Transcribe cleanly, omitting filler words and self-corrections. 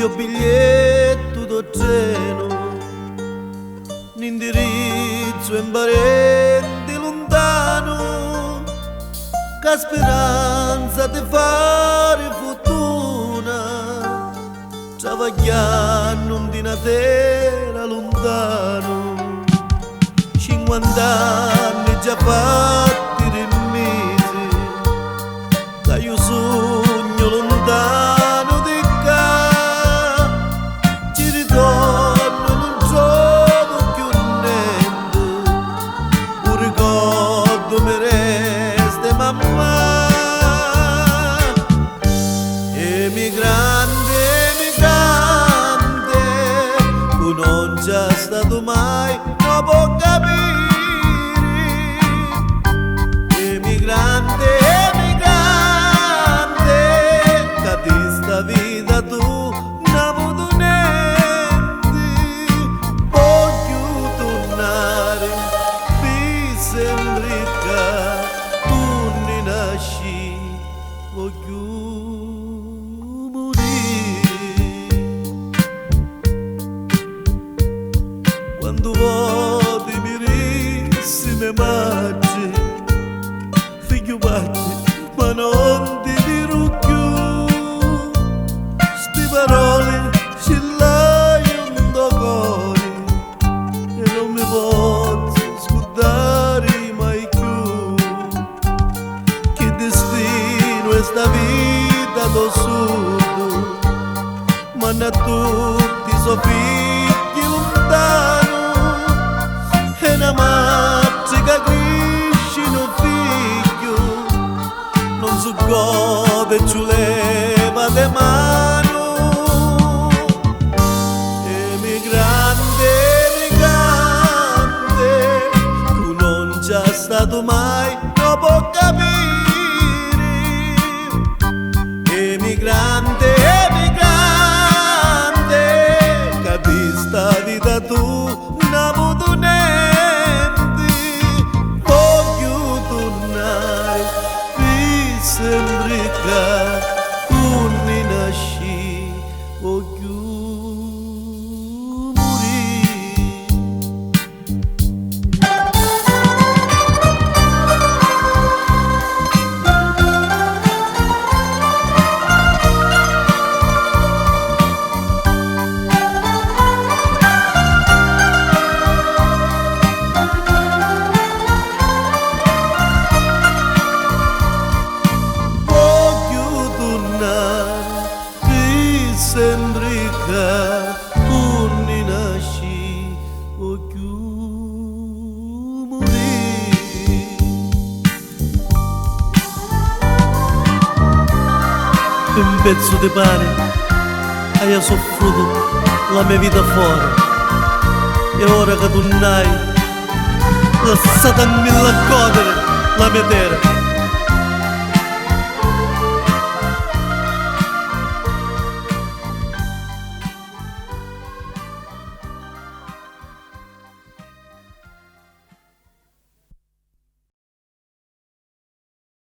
c'è un biglietto do treno, un indirizzo in parenti lontano, che speranza di fare fortuna, travagliando di una terra lontano. 50 anni già fatti rimisi, da io sogno lontano di qua, ci ritorno non trovo più niente, un ricordo mi resta mamma. Emigrante, tu non c'è stato mai, non può capire. Emigrante, che di sta vita tu non hai avuto niente. Voglio tornare, mi sembra che tu ne nasci, voglio morire. Quando voti mi rissi mi mangi, figlio batti, ma non ti dirò più. Sti parole ce l'hai un cuore e non mi posso scordare mai più. Che destino è sta vita do sud, manna tutti i suoi figli lontano, e una madre che cresce un figlio non si gode e ci leva de mano. Emigrante, tu non c'è stato mai, non può capire. Emigrante, che di sta vita tu non hai avuto niente. Voglio tornare, mi sembra che tu ne nasci, voglio morire. Sembra che tu ne nasci, voglio morire. Un pezzo di pane hai soffrito la mia vita fuori, e ora che tu n'hai lasciato a mille godere la mia terra.